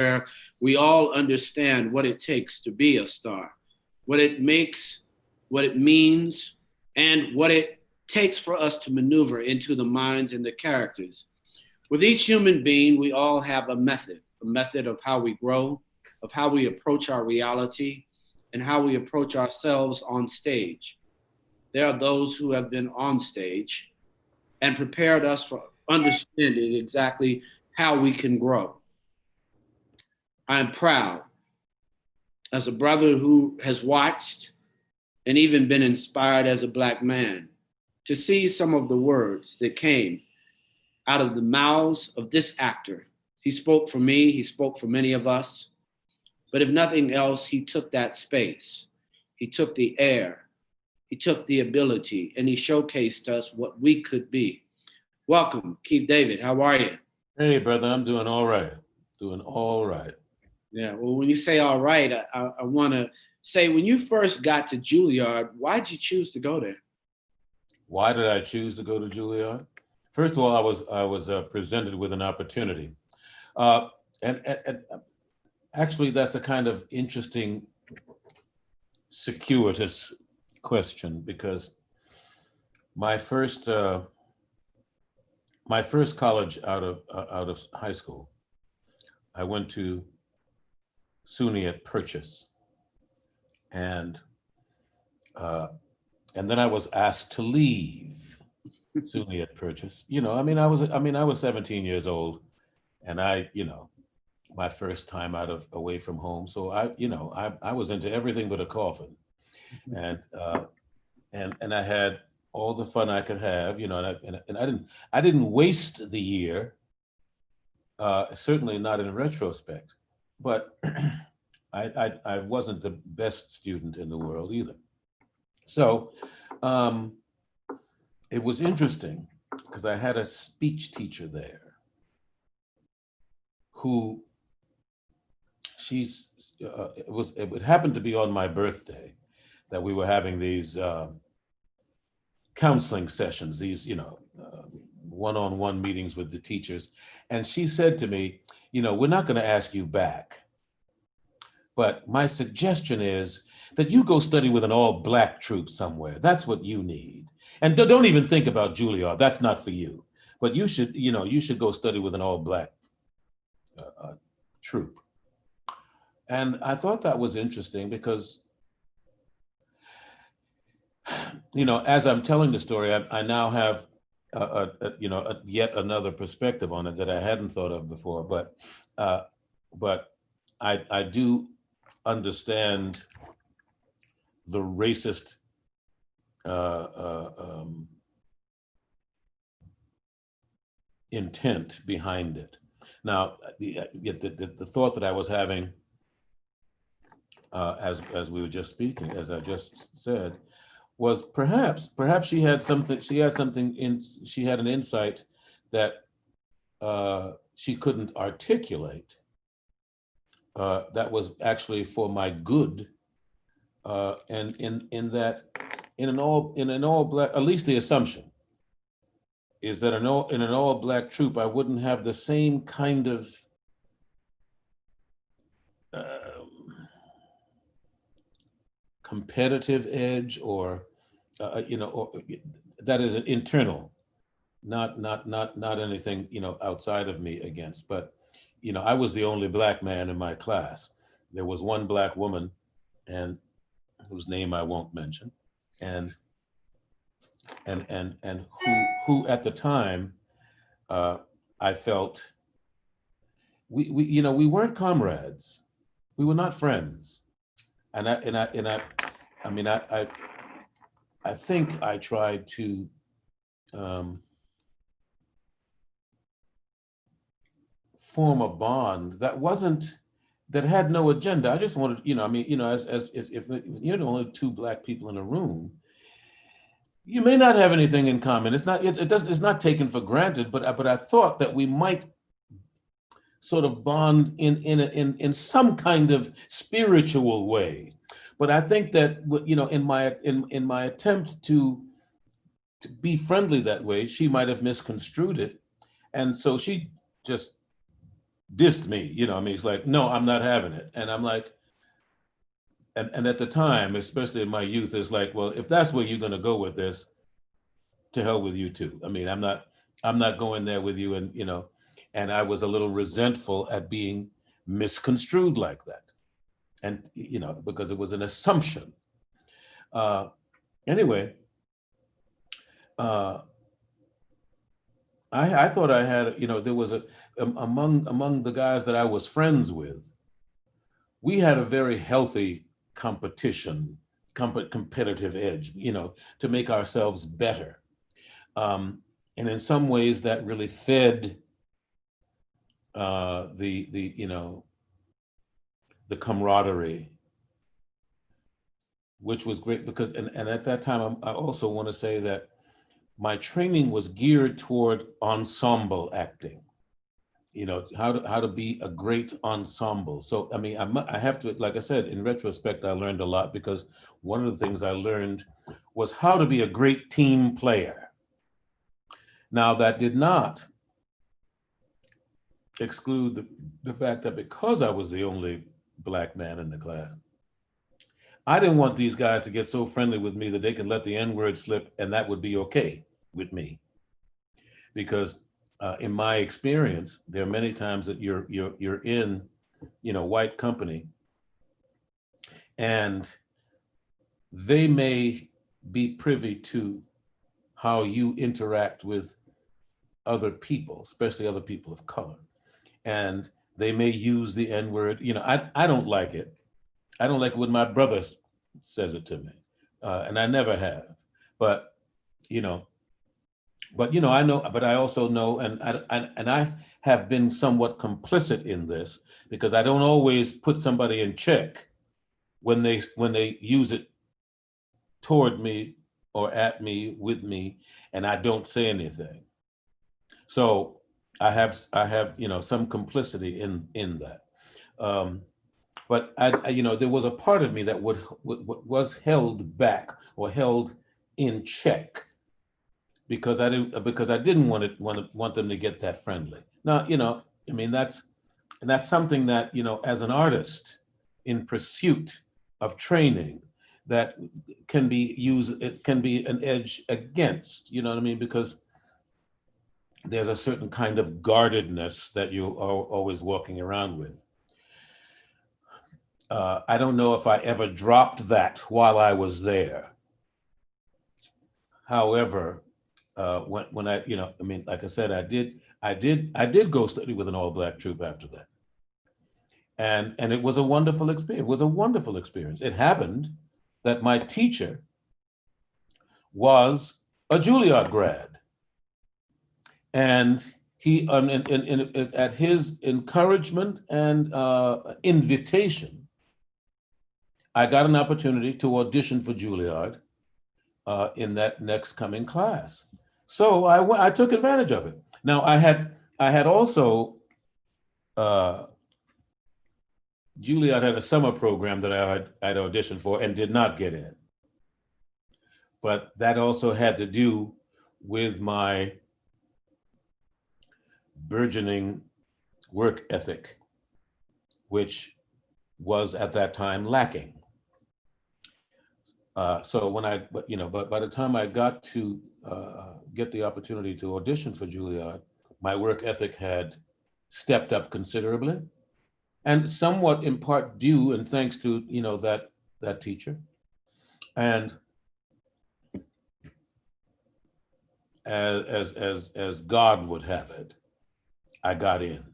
where we all understand what it takes to be a star, what it makes, what it means, and what it takes for us to maneuver into the minds and the characters. With each human being, we all have a method of how we grow, of how we approach our reality, and how we approach ourselves on stage. There are those who have been on stage and prepared us for understanding exactly how we can grow. I'm proud as a brother who has watched and even been inspired as a Black man to see some of the words that came out of the mouths of this actor. He spoke for me, he spoke for many of us, but if nothing else, he took that space. He took the air, he took the ability, and he showcased us what we could be. Welcome, Keith David. How are you? Hey, brother, I'm doing all right. Doing all right. Yeah, well, when you say all right, I want to say when you first got to Juilliard, why'd you choose to go there? Why did I choose to go to Juilliard? First of all, I was presented with an opportunity, uh, and actually, that's a kind of interesting, circuitous question because my first uh, my first college out of high school, I went to SUNY at Purchase, and uh, and then I was asked to leave SUNY at Purchase. I was 17 years old, and my first time out of away from home. So I was into everything but a coffin, and and I had all the fun I could have, and I didn't waste the year, certainly not in retrospect, but I wasn't the best student in the world either. So um, it was interesting because I had a speech teacher there who it happened to be on my birthday that we were having these counseling sessions, these one-on-one meetings with the teachers, and she said to me, we're not going to ask you back, but my suggestion is that you go study with an all-black troupe somewhere. That's what you need, and don't even think about Juilliard. That's not for you, but you should go study with an all-black troupe. And I thought that was interesting because, as I'm telling the story, I now have, yet another perspective on it that I hadn't thought of before. Uh, but I do understand the racist intent behind it. Now, the thought that I was having, as we were just speaking, as I just said, was perhaps she had an insight that she couldn't articulate, that was actually for my good, and in that in an all black, at least the assumption is that in an all black troupe I wouldn't have the same kind of competitive edge, or that is an internal, not anything outside of me against. But I was the only black man in my class. There was one black woman, and whose name I won't mention, and who at the time, uh, I felt we weren't comrades, we were not friends, and I think I tried to um, form a bond that had no agenda. I just wanted, as if you're the only two black people in a room, you may not have anything in common. It's not taken for granted, but I thought that we might sort of bond in some kind of spiritual way. But I think that in my attempt to be friendly that way, she might have misconstrued it, and so she just dissed me, you know, I mean, he's like, no, I'm not having it. And I'm like, and at the time, especially in my youth, it's like, well, if that's where you're going to go with this, to hell with you too. I mean, I'm not going there with you. And, you know, and I was a little resentful at being misconstrued like that. And, you know, because it was an assumption. Uh, anyway, uh, I thought I had, you know, there was among the guys that I was friends with, we had a very healthy competition, competitive edge, you know, to make ourselves better. And in some ways that really fed the you know, the camaraderie, which was great because, and at that time, I also want to say that my training was geared toward ensemble acting. You know, how to be a great ensemble. So I mean, I have to, like I said, in retrospect, I learned a lot because one of the things I learned was how to be a great team player. Now that did not exclude the fact that because I was the only Black man in the class, I didn't want these guys to get so friendly with me that they could let the N-word slip and that would be okay with me. Because in my experience, there are many times that you're in, you know, white company, and they may be privy to how you interact with other people, especially other people of color. And they may use the N-word. You know, I don't like it. I don't like it when my brother says it to me. And I never have. But, you know, I know, but I also know, and I have been somewhat complicit in this because I don't always put somebody in check when they use it toward me or at me, with me, and I don't say anything. So I have, you know, some complicity in that. Um, but you know, there was a part of me that was held back or held in check because I didn't want them to get that friendly. Now, you know, I mean, that's something that, you know, as an artist in pursuit of training, that can be used, it can be an edge against, you know what I mean? Because there's a certain kind of guardedness that you are always walking around with. I don't know if I ever dropped that while I was there. However, when I, you know, I mean, like I said, I did go study with an all Black troupe after that. And it was a wonderful experience. It was a wonderful experience. It happened that my teacher was a Juilliard grad. And he, at his encouragement and invitation, I got an opportunity to audition for Juilliard in that next coming class. So I took advantage of it. Now I had also, uh, Juilliard had a summer program that I'd auditioned for and did not get in. But that also had to do with my burgeoning work ethic, which was at that time lacking. So when but by the time I got to get the opportunity to audition for Juilliard, my work ethic had stepped up considerably, and somewhat in part due and thanks to, you know, that teacher. And as God would have it, I got in,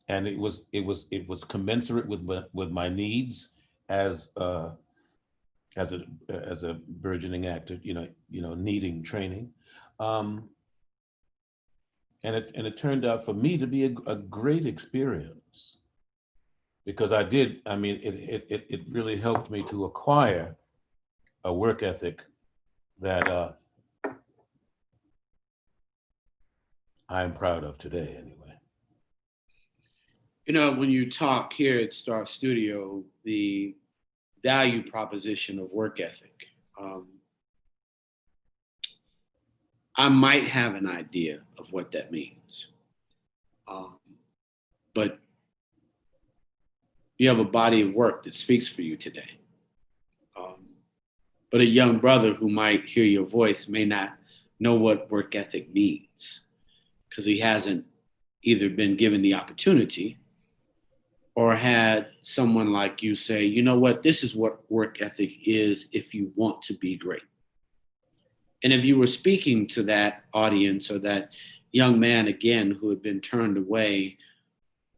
and it was commensurate with my needs as as a burgeoning actor, you know, needing training, um, and it turned out for me to be a great experience because I mean, it really helped me to acquire a work ethic that I'm proud of today, anyway. You know, when you talk here at Star Studio, the value proposition of work ethic, um, I might have an idea of what that means. Um, but you have a body of work that speaks for you today. But a young brother who might hear your voice may not know what work ethic means because he hasn't either been given the opportunity or had someone like you say, you know what, this is what work ethic is if you want to be great. And if you were speaking to that audience or that young man again who had been turned away,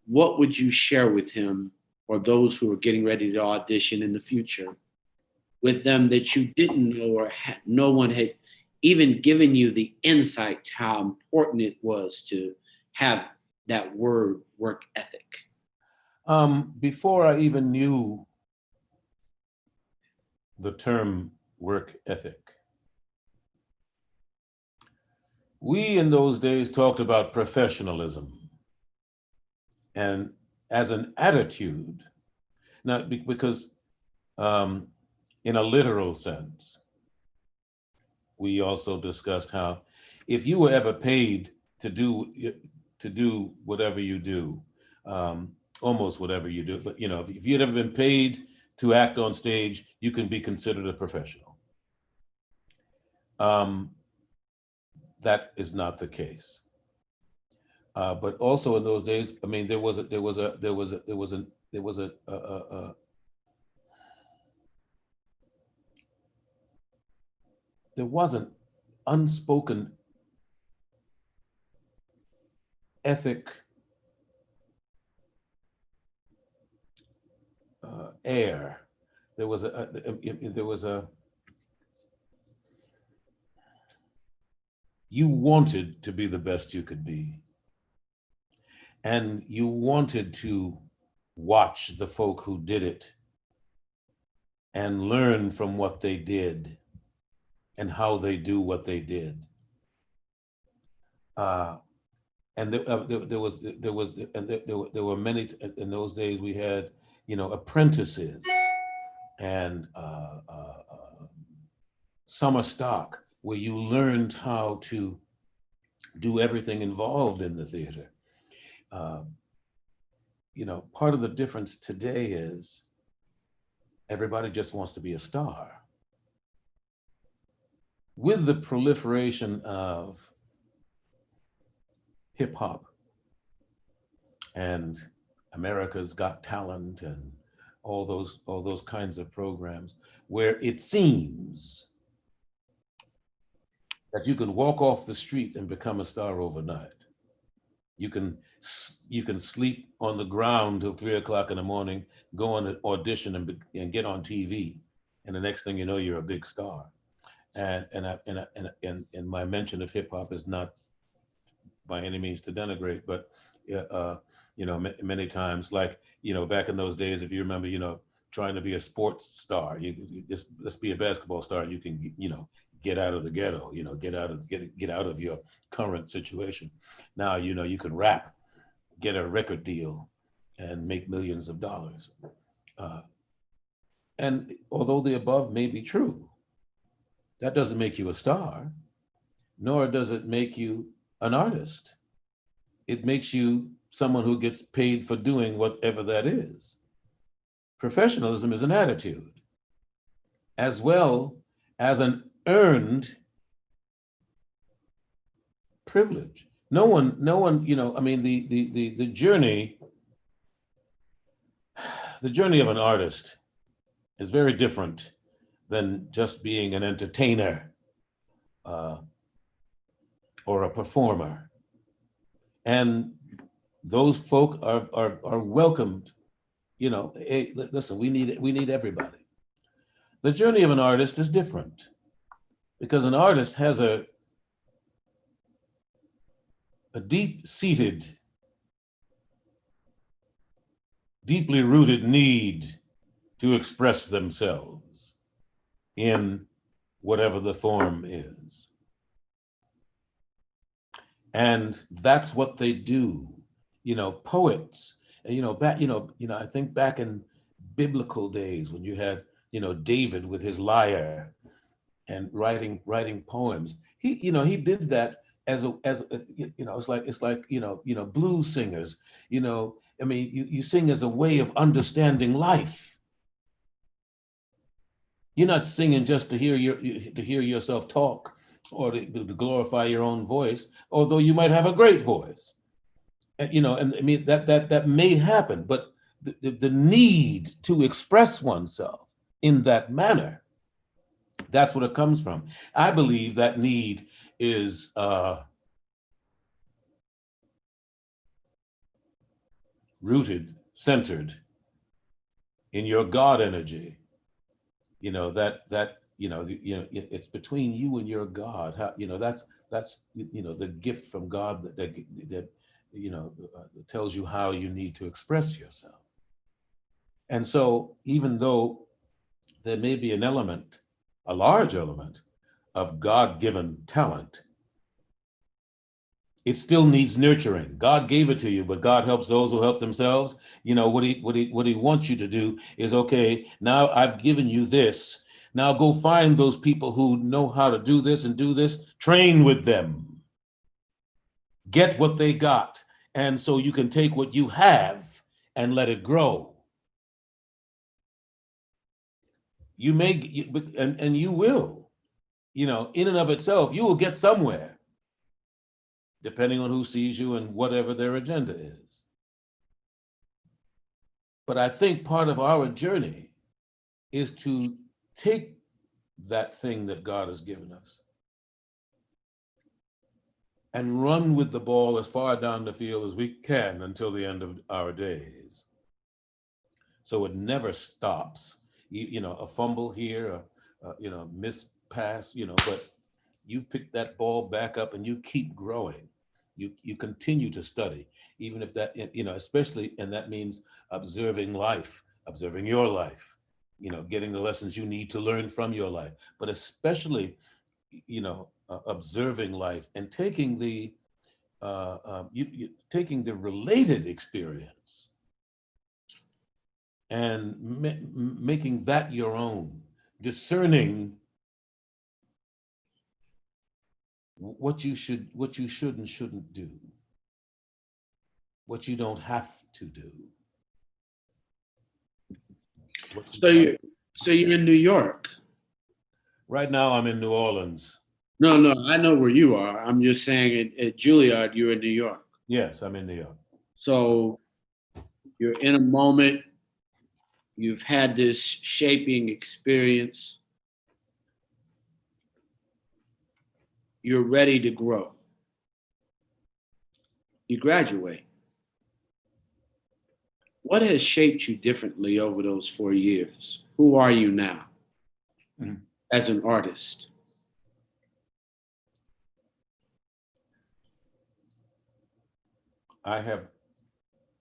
what would you share with him or those who are getting ready to audition in the future with them that you didn't know or no one had even given you the insight to how important it was to have that word work ethic? Before I even knew the term work ethic, we in those days talked about professionalism and as an attitude, now because in a literal sense, we also discussed how if you were ever paid to do whatever you do, almost whatever you do, but if you'd ever been paid to act on stage, you can be considered a professional. That is not the case. But also in those days, I mean, there was an unspoken ethic air. There was you wanted to be the best you could be. And you wanted to watch the folk who did it and learn from what they did and how they do what they did. And there were many, in those days we had, apprentices and summer stock, where you learned how to do everything involved in the theater. Part of the difference today is everybody just wants to be a star. With the proliferation of hip hop and America's Got Talent and all those kinds of programs, where it seems that you can walk off the street and become a star overnight. You can sleep on the ground till 3 o'clock in the morning, go on an audition and get on TV, and the next thing you know, you're a big star. And my mention of hip hop is not by any means to denigrate, but many times, like back in those days, if you remember, trying to be a sports star, you just let's be a basketball star, and you can get out of the ghetto, get out of your current situation. Now, you can rap, get a record deal, and make millions of dollars. And although the above may be true, that doesn't make you a star, nor does it make you an artist. It makes you someone who gets paid for doing whatever that is. Professionalism is an attitude, as well as an earned privilege. No one, I mean, the journey of an artist is very different than just being an entertainer or a performer. And those folk are welcomed. Hey, listen, we need everybody. The journey of an artist is different, because an artist has a deep-seated, deeply rooted need to express themselves in whatever the form is. And that's what they do. Poets, and I think back in biblical days when you had, David with his lyre and writing poems. He did that it's like blues singers, I mean, you sing as a way of understanding life. You're not singing just to hear yourself talk or to glorify your own voice, although you might have a great voice. And, you know, and I mean that may happen, but the need to express oneself in that manner, that's what it comes from. I believe that need is rooted, centered in your God energy. You know, it's between you and your God. How, you know, that's the gift from God that tells you how you need to express yourself. And so even though there may be an element, a large element of God-given talent, it still needs nurturing. God gave it to you, but God helps those who help themselves. You know, what he wants you to do is, okay, now I've given you this. Now go find those people who know how to do this and do this, train with them, get what they got. And so you can take what you have and let it grow. You may, and you will, you know, in and of itself, you will get somewhere, depending on who sees you and whatever their agenda is. But I think part of our journey is to take that thing that God has given us and run with the ball as far down the field as we can until the end of our days. So it never stops. You know, a fumble here, miss pass, but you pick that ball back up and you keep growing. You continue to study, even if that, especially, and that means observing life, observing your life, getting the lessons you need to learn from your life, but especially, observing life and taking the taking the related experience and making that your own, discerning what you should and shouldn't do, what you don't have to do. So you're in New York. Right now I'm in New Orleans. No, I know where you are. I'm just saying at Juilliard, you're in New York. Yes, I'm in New York. So you're in a moment, you've had this shaping experience, you're ready to grow. You graduate. What has shaped you differently over those 4 years? Who are you now as an artist? I have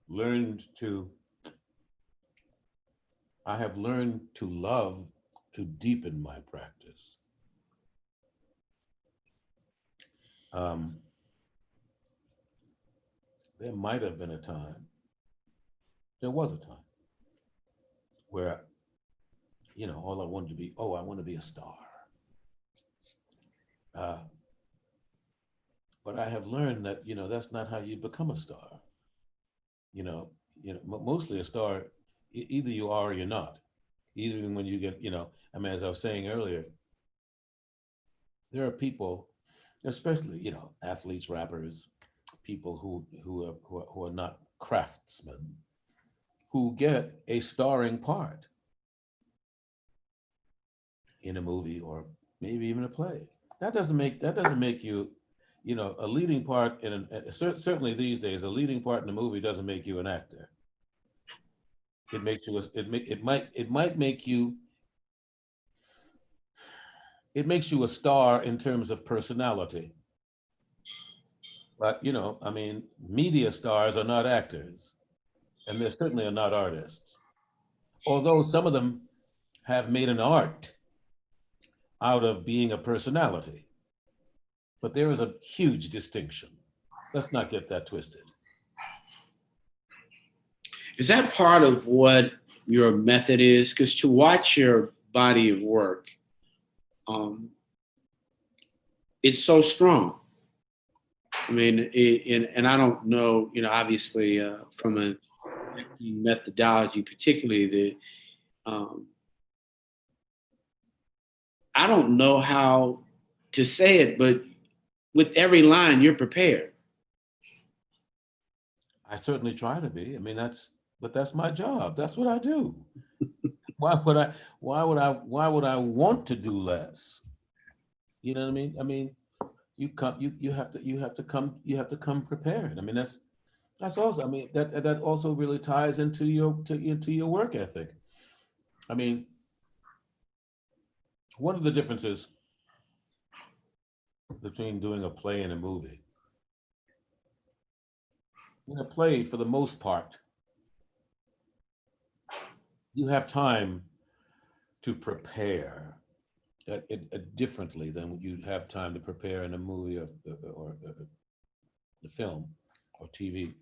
learned to love, to deepen my practice. There might have been a time, there was a time where, all I wanted to be, I want to be a star. But I have learned that, that's not how you become a star. Mostly a star, either you are or you're not. Even when you get, as I was saying earlier, there are people, especially, athletes, rappers, people who are not craftsmen, who get a starring part in a movie or maybe even a play. That doesn't make you, a leading part certainly these days, a leading part in a movie doesn't make you an actor. It makes you, it might make you, it makes you a star in terms of personality. But, media stars are not actors, and they certainly are not artists. Although some of them have made an art out of being a personality. But there is a huge distinction. Let's not get that twisted. Is that part of what your method is? Because to watch your body of work, it's so strong. I mean, and I don't know, obviously from a methodology, particularly I don't know how to say it, but with every line, you're prepared. I certainly try to be. I mean, but that's my job. That's what I do. Why would I want to do less? You know what I mean? I mean, you have to come prepared. I mean, that's also, I mean, that also really ties into your work ethic. I mean, one of the differences between doing a play and a movie. In a play, for the most part, you have time to prepare differently than you have time to prepare in a movie or the film or TV.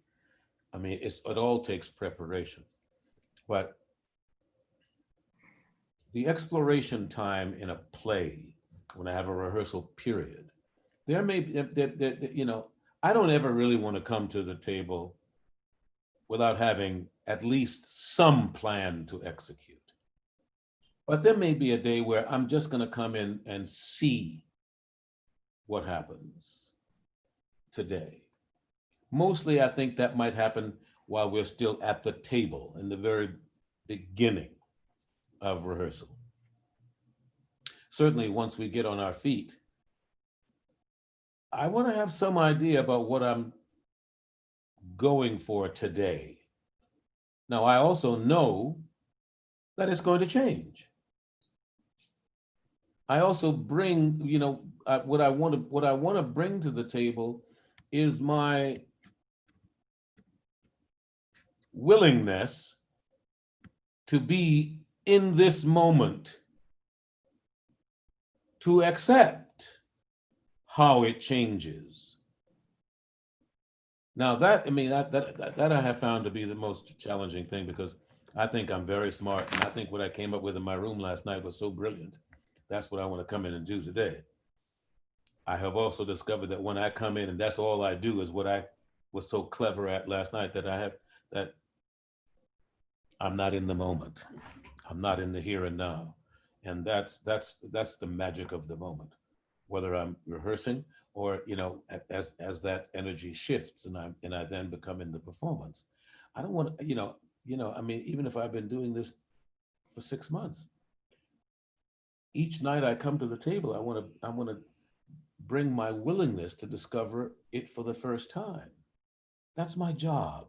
I mean, it all takes preparation, but the exploration time in a play, when I have a rehearsal period, there may be, you know, I don't ever really want to come to the table without having at least some plan to execute. But there may be a day where I'm just going to come in and see what happens today. Mostly, I think that might happen while we're still at the table in the very beginning of rehearsal. Certainly, once we get on our feet, I want to have some idea about what I'm going for today. Now, I also know that it's going to change. I also bring, you know, what I want to bring to the table is my willingness to be in this moment, to accept how it changes. Now that, I mean, that I have found to be the most challenging thing, because I think I'm very smart, and I think what I came up with in my room last night was so brilliant. That's what I want to come in and do today. I have also discovered that when I come in and that's all I do is what I was so clever at last night, that I'm not in the moment. I'm not in the here and now. And that's the magic of the moment, whether I'm rehearsing or, you know, as that energy shifts and I then become in the performance. I don't want to, you know, I mean, even if I've been doing this for 6 months, each night I come to the table, I want to bring my willingness to discover it for the first time. That's my job,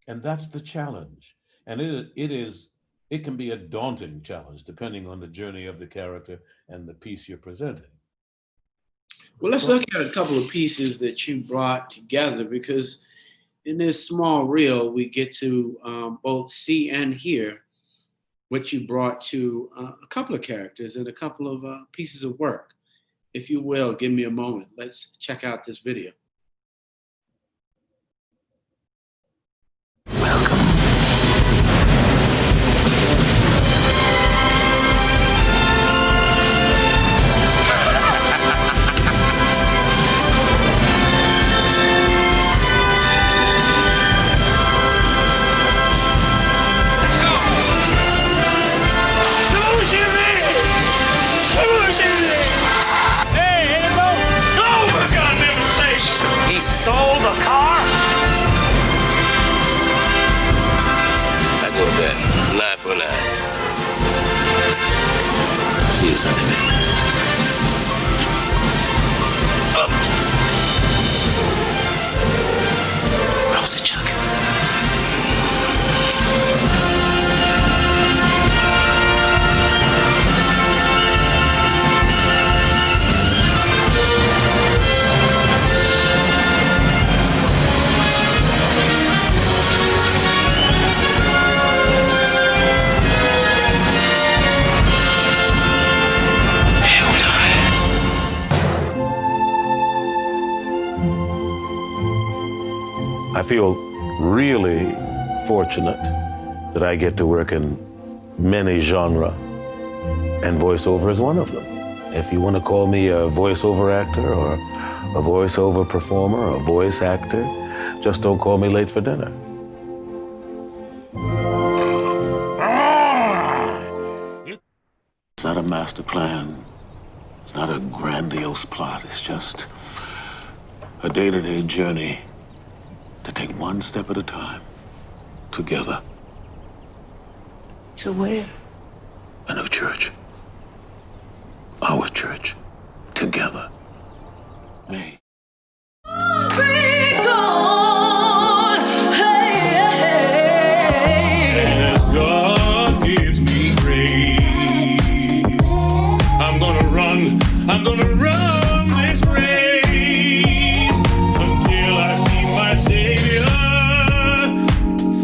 and that's the challenge. And it can be a daunting challenge depending on the journey of the character and the piece you're presenting. Well, let's look at a couple of pieces that you brought together, because in this small reel, we get to both see and hear what you brought to a couple of characters and a couple of pieces of work. If you will, give me a moment. Let's check out this video. Stole the car? I go back, eye for an eye. See you Sunday, man. Rosa Chuck. I feel really fortunate that I get to work in many genres, and voiceover is one of them. If you want to call me a voiceover actor or a voiceover performer or a voice actor, just don't call me late for dinner. not a master plan. It's not a grandiose plot. It's just a day-to-day journey to take one step at a time, together. To where? A new church. Our church. Together. Me. As God gives me grace, I'm gonna run this race until I see my Savior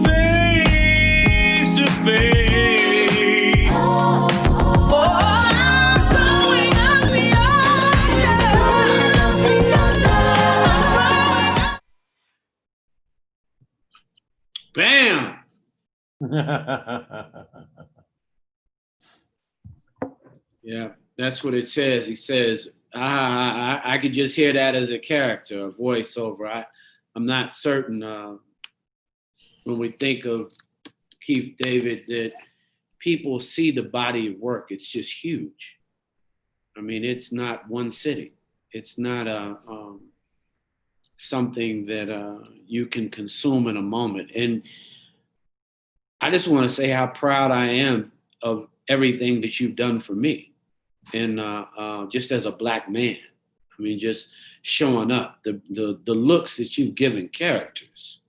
face to face. Bam! Yeah, that's what it says. He says, I could just hear that as a character, a voiceover. I'm not certain when we think of Keith David that people see the body of work. It's just huge. I mean, it's not one sitting. It's not something that you can consume in a moment. And I just want to say how proud I am of everything that you've done for me. And just as a Black man, I mean, just showing up, the looks that you've given characters.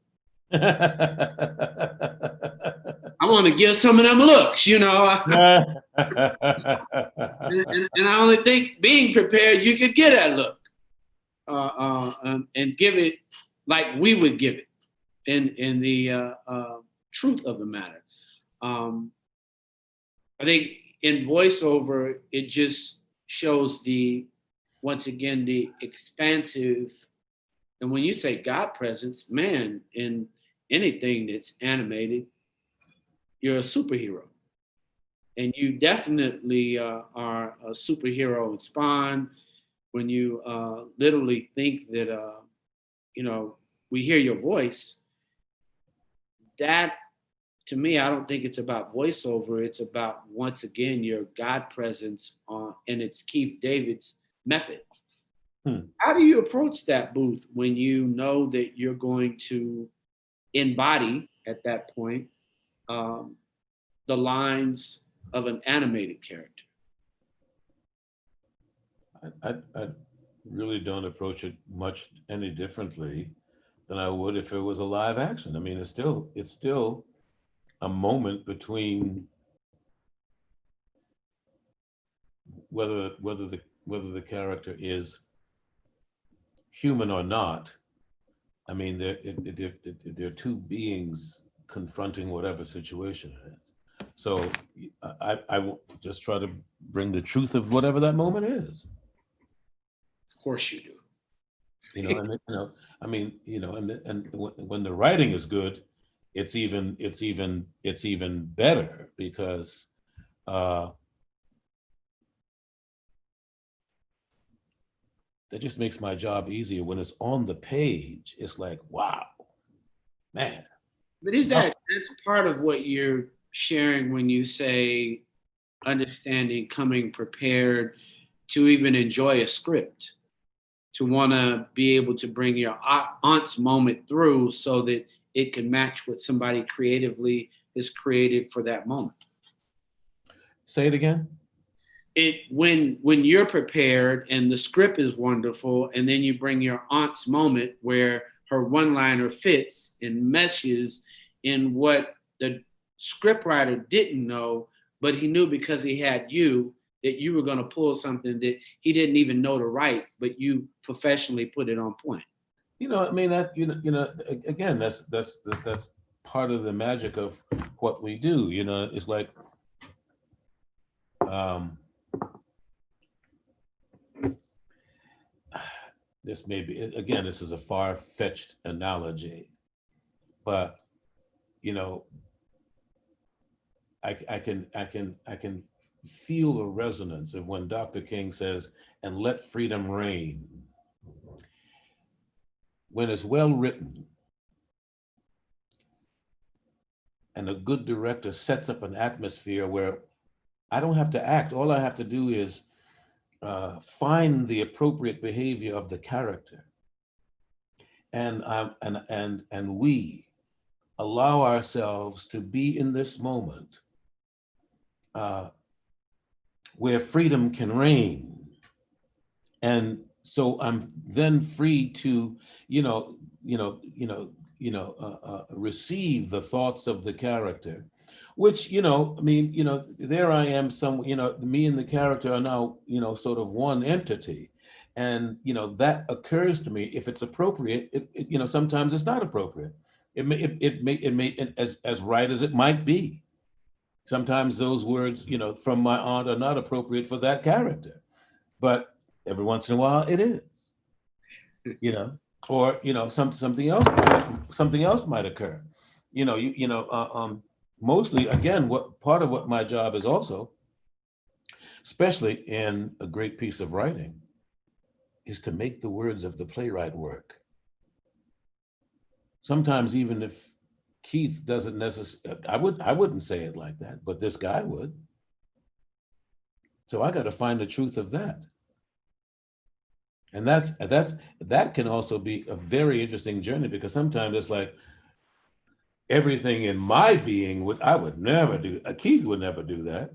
I want to give some of them looks, you know. and I only think being prepared, you could get that look and give it like we would give it in the truth of the matter. I think in voiceover, it just shows once again, the expansive, and when you say God presence, man, in anything that's animated, you're a superhero. And you definitely are a superhero in Spawn when you literally think that, we hear your voice. That, to me, I don't think it's about voiceover. It's about, once again, your God presence and it's Keith David's method. How do you approach that, Booth, when you know that you're going to embody at that point the lines of an animated character? I really don't approach it much any differently than I would if it was a live action. I mean, it's still a moment between whether the character is human or not. I mean, they're two beings confronting whatever situation it is. So I will just try to bring the truth of whatever that moment is. Of course you do. I mean, and when the writing is good, it's even better because that just makes my job easier. When it's on the page, it's like, wow, man. But that's part of what you're sharing when you say understanding, coming prepared to even enjoy a script, to want to be able to bring your aunt's moment through so that it can match what somebody creatively is created for that moment. Say it again. When you're prepared and the script is wonderful, and then you bring your aunt's moment where her one-liner fits and meshes in what the scriptwriter didn't know, but he knew because he had you that you were going to pull something that he didn't even know to write, but you professionally put it on point. I mean, that again, that's part of the magic of what we do. It's like this may be, again, this is a far-fetched analogy, but I can feel the resonance of when Dr. King says, "And let freedom reign." When it's well written and a good director sets up an atmosphere where I don't have to act. All I have to do is find the appropriate behavior of the character, and we allow ourselves to be in this moment where freedom can reign. And so I'm then free to, receive the thoughts of the character, which, there I am, me and the character are now, sort of one entity. And, that occurs to me, if it's appropriate, sometimes it's not appropriate. It may, as right as it might be. Sometimes those words, from my aunt are not appropriate for that character, but every once in a while it is, or, something else might occur. Mostly, again, what part of what my job is also, especially in a great piece of writing, is to make the words of the playwright work. Sometimes even if Keith doesn't necessarily, I wouldn't say it like that, but this guy would. So I got to find the truth of that. And that can also be a very interesting journey, because sometimes it's like everything in my being I would never do, Keith would never do that,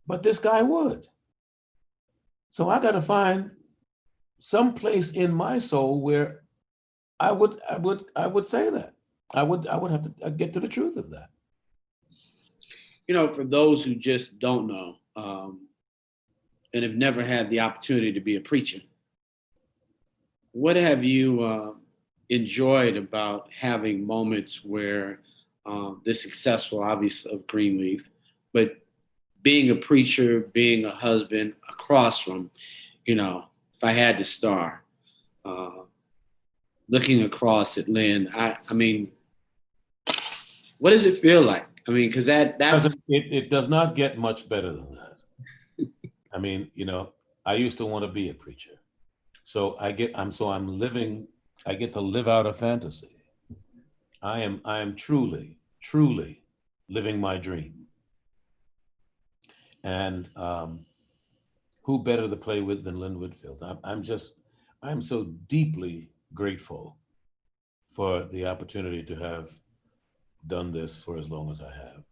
but this guy would. So I got to find some place in my soul where I would say that. I would have to get to the truth of that. For those who just don't know, and have never had the opportunity to be a preacher, what have you enjoyed about having moments where the successful, obviously, of Greenleaf, but being a preacher, being a husband, across from, if I had to star, looking across at Lynn, I mean, what does it feel like? I mean, because it does not get much better than that. I mean, I used to want to be a preacher, so I get to live out a fantasy. I am truly living my dream. And who better to play with than Lynn Whitfield? I'm so deeply grateful for the opportunity to have done this for as long as I have.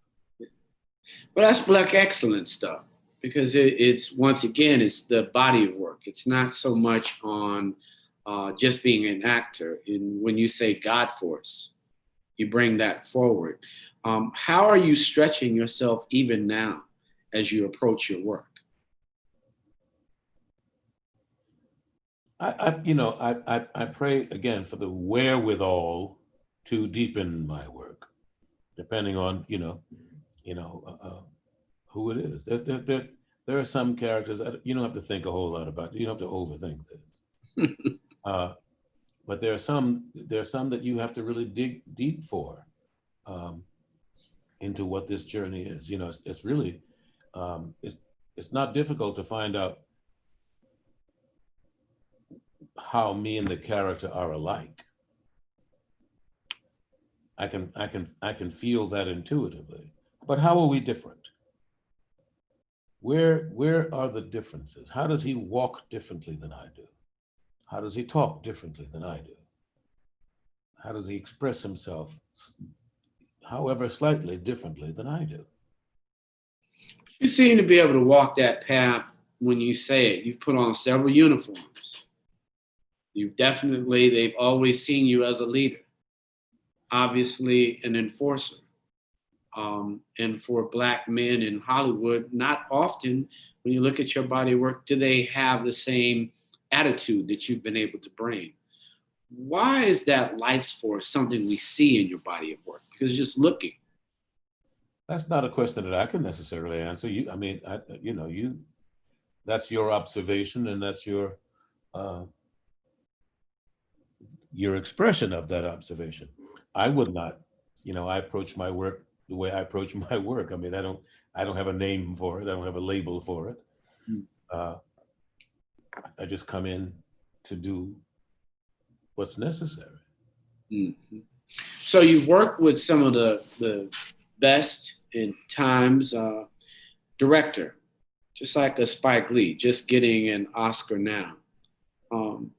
Well, that's Black excellence stuff, because it's once again, it's the body of work. It's not so much on just being an actor. And when you say God force, you bring that forward. How are you stretching yourself even now as you approach your work? I pray again for the wherewithal to deepen my work, depending on who it is. There are some characters that you don't have to think a whole lot about. You don't have to overthink this. But there are some that you have to really dig deep for into what this journey is. It's really it's not difficult to find out how me and the character are alike. I can feel that intuitively. But how are we different? Where are the differences? How does he walk differently than I do? How does he talk differently than I do? How does he express himself, however slightly differently than I do? You seem to be able to walk that path when you say it. You've put on several uniforms. They've always seen you as a leader, obviously an enforcer. And for Black men in Hollywood, not often, when you look at your body of work, do they have the same attitude that you've been able to bring. Why is that life's force something we see in your body of work? Because just looking. That's not a question that I can necessarily answer. That's your observation, and that's your expression of that observation. I would not, I approach my work the way I approach my work. I mean, I don't have a name for it. I don't have a label for it. I just come in to do what's necessary. Mm-hmm. So you've worked with some of the best in times, director just like a Spike Lee, just getting an Oscar now. Um,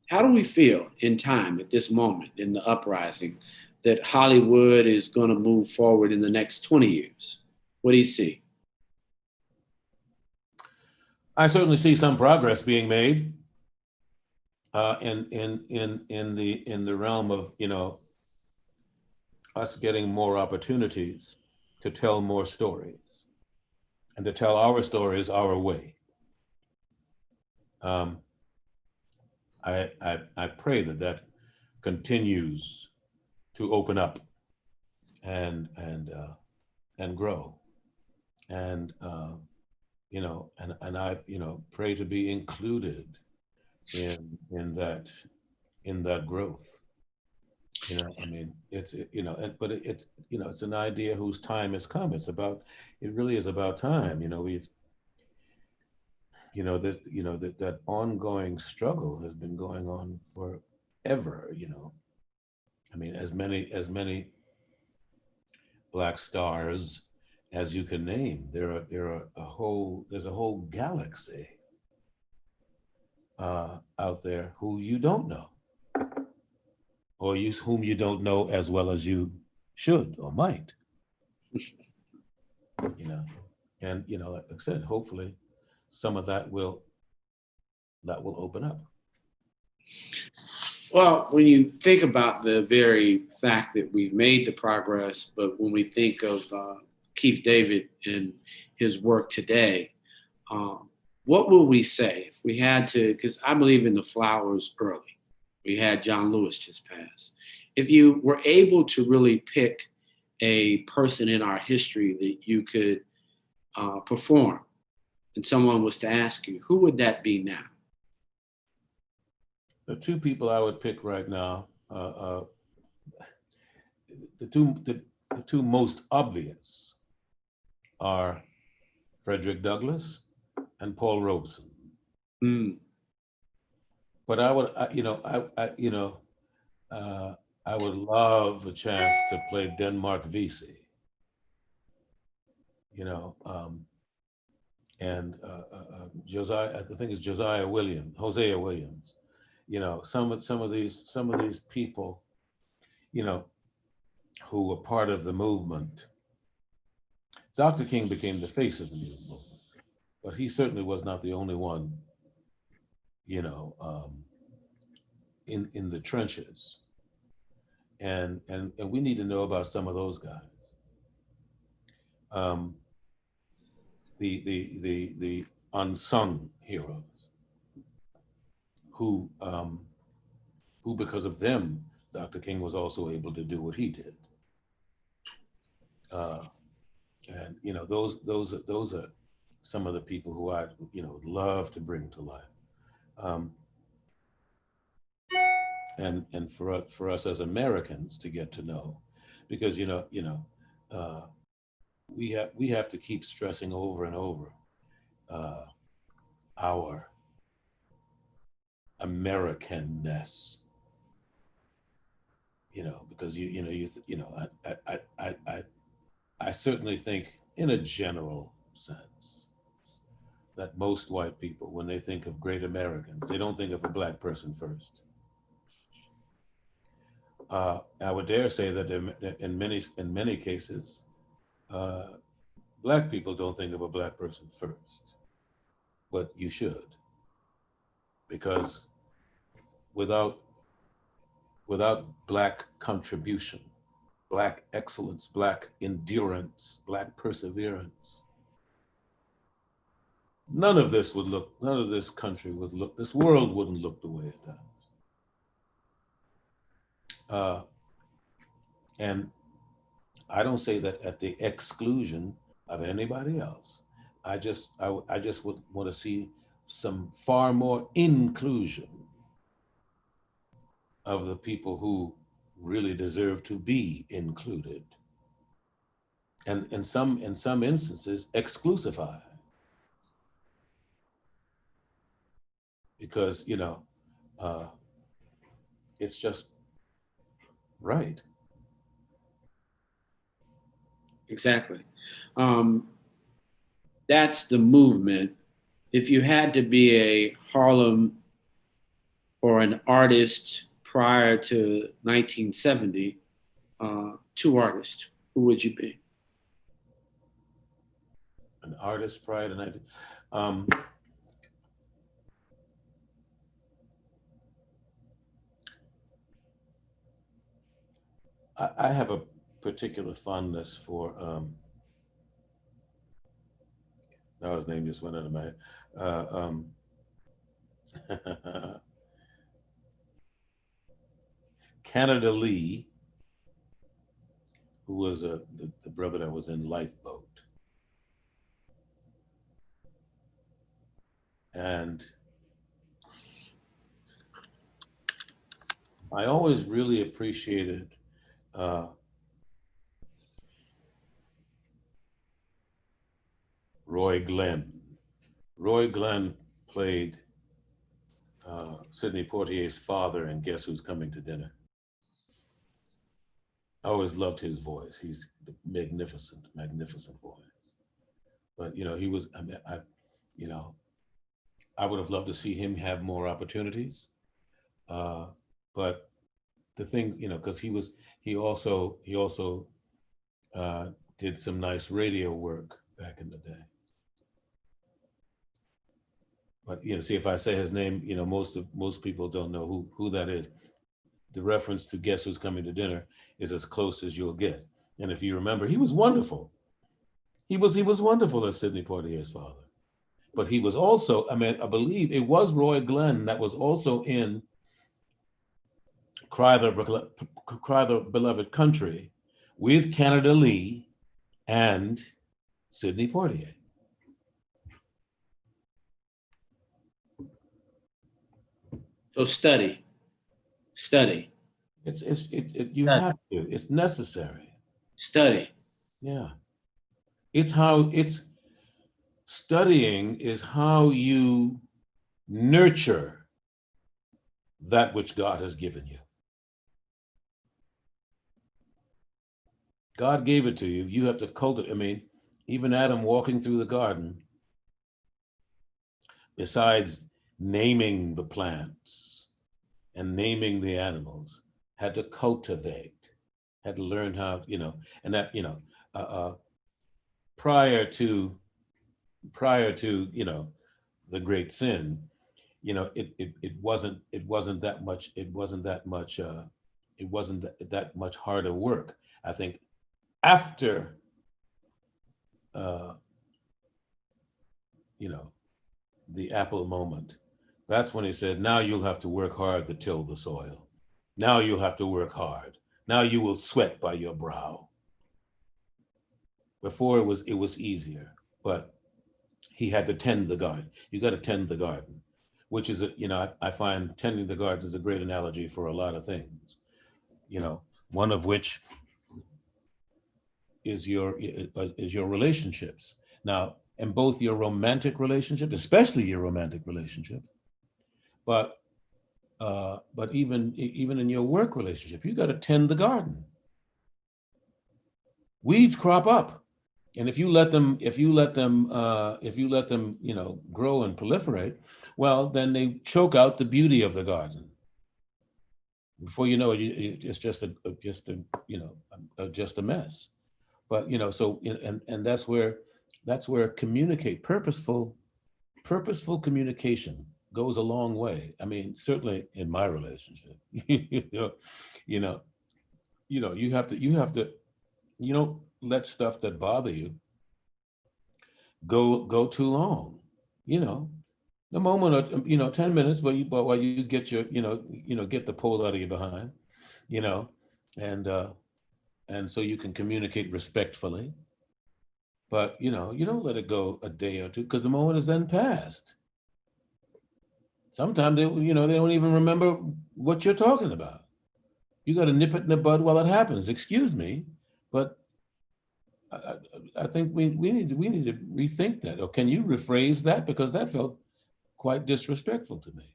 how do we feel in time at this moment in the uprising that Hollywood is going to move forward in the next 20 years? What do you see? I certainly see some progress being made in the realm of, you know, us getting more opportunities to tell more stories and to tell our stories our way. I pray that that continues to open up and grow, and you know, and I, you know, pray to be included in that growth. You know, I mean, it's, you know, but it's, you know, it's an idea whose time has come. It really is about time. You know, we've, you know, that ongoing struggle has been going on forever. You know, I mean, as many Black stars as you can name, there's a whole galaxy out there who you don't know, or whom you don't know as well as you should or might. You know, and you know, like I said, hopefully some of that will open up. Well, when you think about the very fact that we've made the progress, but when we think of Keith David and his work today, what will we say if we had to? Because I believe in the flowers early. We had John Lewis just pass. If you were able to really pick a person in our history that you could perform, and someone was to ask you, who would that be now? The two people I would pick right now, the two most obvious are Frederick Douglass and Paul Robeson. Mm. But I would, I would love a chance to play Denmark Vesey. You know, and Josiah, I think it's Hosea Williams. You know, some of these people, you know, who were part of the movement. Dr. King became the face of the movement, but he certainly was not the only one, you know, in the trenches. And we need to know about some of those guys. The unsung heroes who because of them, Dr. King was also able to do what he did. And you know, those are some of the people who I, you know, love to bring to life. And for us as Americans to get to know, because we have to keep stressing over and over our Americanness. You know, because I certainly think, in a general sense, that most white people, when they think of great Americans, they don't think of a Black person first. I would dare say that in many cases, Black people don't think of a Black person first, but you should, because without Black contribution, Black excellence, Black endurance, Black perseverance, none of this country would look, this world wouldn't look the way it does. And I don't say that at the exclusion of anybody else. I just would want to see some far more inclusion of the people who really deserve to be included, and in some instances exclusify, because you know, it's just right. Exactly. that's the movement. If you had to be a Harlem or an artist prior to 1970, two artists, who would you be? An artist prior to 19. I have a particular fondness for, now his name just went out of my head. Canada Lee, who was the brother that was in Lifeboat. And I always really appreciated Roy Glenn. Roy Glenn played Sidney Poitier's father in Guess Who's Coming to Dinner. I always loved his voice. He's a magnificent, magnificent voice. But you know, he was. I mean, I would have loved to see him have more opportunities. But the thing, you know, because he also did some nice radio work back in the day. But you know, see, if I say his name, you know, most people don't know who that is. The reference to Guess Who's Coming to Dinner is as close as you'll get. And if you remember, he was wonderful. He was wonderful as Sidney Poitier's father. But he was also, I mean, I believe it was Roy Glenn that was also in Cry the Beloved Country with Canada Lee and Sidney Poitier. So study. You have to, it's necessary. Study. Yeah. Studying is how you nurture that which God has given you. God gave it to you. You have to cultivate. I mean, even Adam walking through the garden, besides naming the plants and naming the animals, had to cultivate, had to learn how, you know, and that, you know, prior to, you know, the great sin, you know, it wasn't that much harder work. I think after, you know, the apple moment, that's when he said, now you'll have to work hard to till the soil. Now you'll have to work hard. Now you will sweat by your brow. Before it was easier, but he had to tend the garden. You got to tend the garden, which is, you know, I find tending the garden is a great analogy for a lot of things, you know, one of which is your relationships. Now, in both your romantic relationships, especially your romantic relationships, but even in your work relationship, you got to tend the garden. Weeds crop up, and if you let them, you know, grow and proliferate, well, then they choke out the beauty of the garden. Before you know it, it's just a mess. But you know, so and that's where purposeful communication goes a long way. I mean, certainly in my relationship, you have to, you don't let stuff that bother you go too long. You know, a moment or, you know, 10 minutes while you get your, get the pole out of your behind, you know, and so you can communicate respectfully. But, you know, you don't let it go a day or two because the moment is then past. Sometimes they don't even remember what you're talking about. You got to nip it in the bud while it happens. Excuse me, but I think we need to rethink that. Or can you rephrase that, because that felt quite disrespectful to me.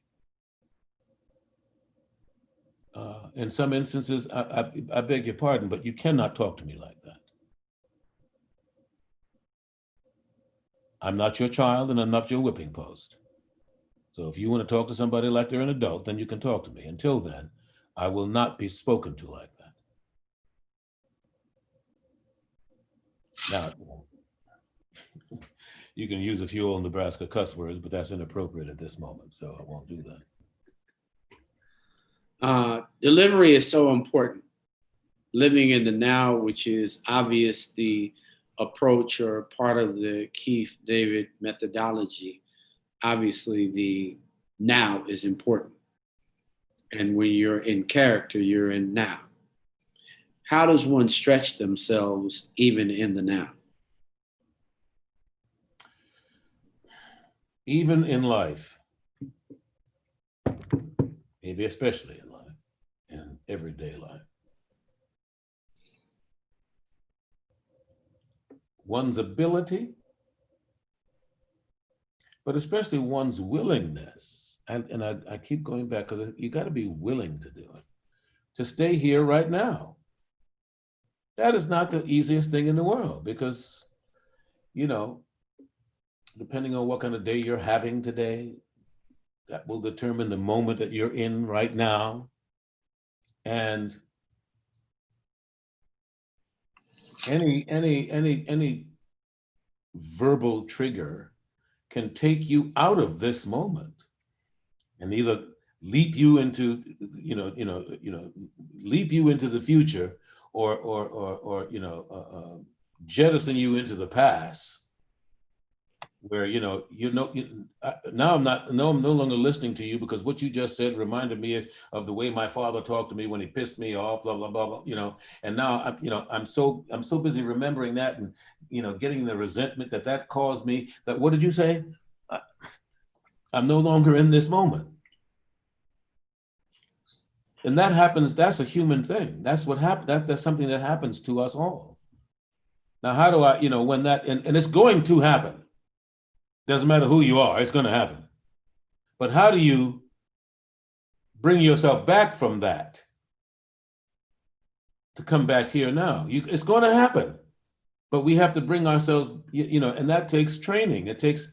In some instances, I beg your pardon, but you cannot talk to me like that. I'm not your child and I'm not your whipping post. So if you want to talk to somebody like they're an adult, then you can talk to me. Until then, I will not be spoken to like that. Now, you can use a few old Nebraska cuss words, but that's inappropriate at this moment, so I won't do that. Delivery is so important. Living in the now, which is obvious the approach or part of the Keith David methodology. Obviously, the now is important. And when you're in character, you're in now. How does one stretch themselves even in the now? Even in life, maybe especially in life, in everyday life, one's ability, but especially one's willingness. And I keep going back because you got to be willing to do it, to stay here right now. That is not the easiest thing in the world because, you know, depending on what kind of day you're having today, that will determine the moment that you're in right now. And any verbal trigger can take you out of this moment and either leap you into leap you into the future or jettison you into the past where now I'm no longer listening to you because what you just said reminded me of the way my father talked to me when he pissed me off, blah blah blah, and now I'm so busy remembering that and getting the resentment that caused me. That what did you say? I'm no longer in this moment. And that happens, that's a human thing. That's what happened. That's something that happens to us all. Now, how do I, when that, and it's going to happen. Doesn't matter who you are, it's going to happen. But how do you bring yourself back from that to come back here now? It's going to happen, but we have to bring ourselves, and that takes training. It takes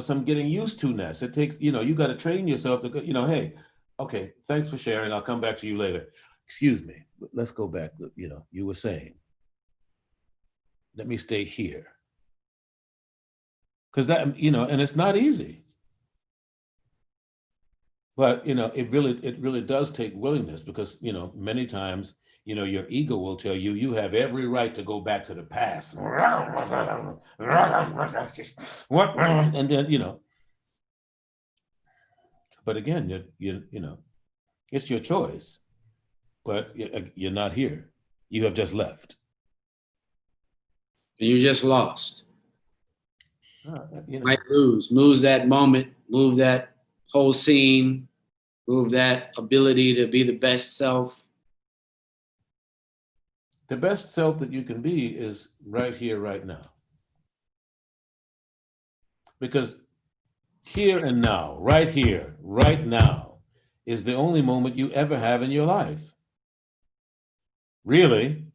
some getting used to-ness. It takes, you got to train yourself to go, hey, okay, thanks for sharing. I'll come back to you later. Excuse me, let's go back. You were saying, let me stay here. Because that, and it's not easy. But, it really does take willingness because, many times, your ego will tell you, you have every right to go back to the past. What? And then, but again, it's your choice, but you're not here. You have just left. And you just lost. You Might lose that moment, move that whole scene, move that ability to be the best self. The best self that you can be is right here, right now. Because here and now, right here, right now, is the only moment you ever have in your life. Really,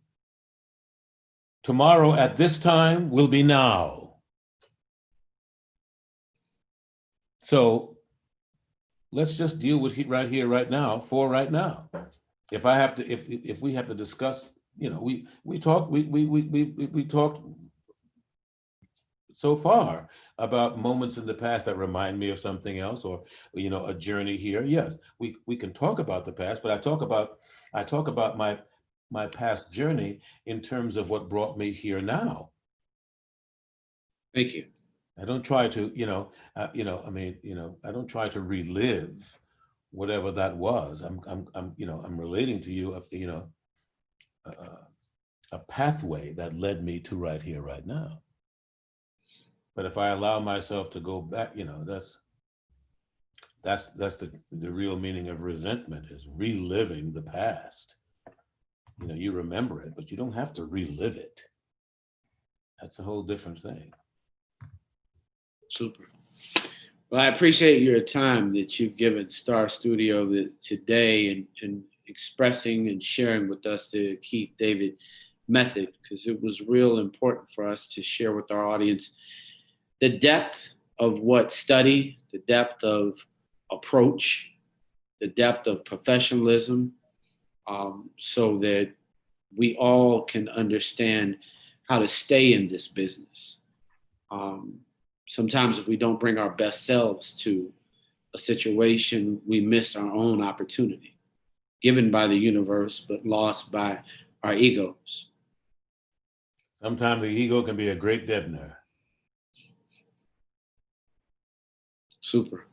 tomorrow at this time will be now. So let's just deal with right here, right now, for right now. If we have to discuss, we talked so far about moments in the past that remind me of something else, or a journey here. Yes, we can talk about the past, but I talk about my past journey in terms of what brought me here now. Thank you. I don't try to, I don't try to relive whatever that was. I'm relating to you, a pathway that led me to right here, right now. But if I allow myself to go back, that's the real meaning of resentment, is reliving the past. You remember it, but you don't have to relive it. That's a whole different thing. Super. Well, I appreciate your time that you've given Star Studio today and expressing and sharing with us the Keith David method, because it was real important for us to share with our audience the depth of what study, the depth of approach, the depth of professionalism, so that we all can understand how to stay in this business. Sometimes if we don't bring our best selves to a situation, we miss our own opportunity, given by the universe, but lost by our egos. Sometimes the ego can be a great deadener. Super.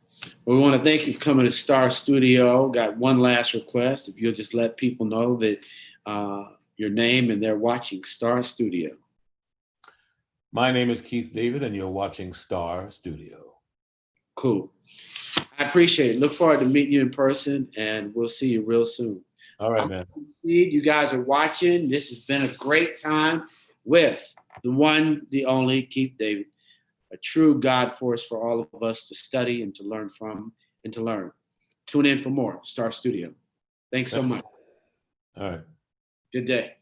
Well, we want to thank you for coming to Star Studio. Got one last request. If you'll just let people know that your name and they're watching Star Studio. My name is Keith David, and you're watching Star Studio. Cool. I appreciate it. Look forward to meeting you in person, and we'll see you real soon. All right, man. You guys are watching. This has been a great time with the one, the only Keith David, a true God force for all of us to study and to learn from and to learn. Tune in for more Star Studio. Thanks so much. All right. Good day.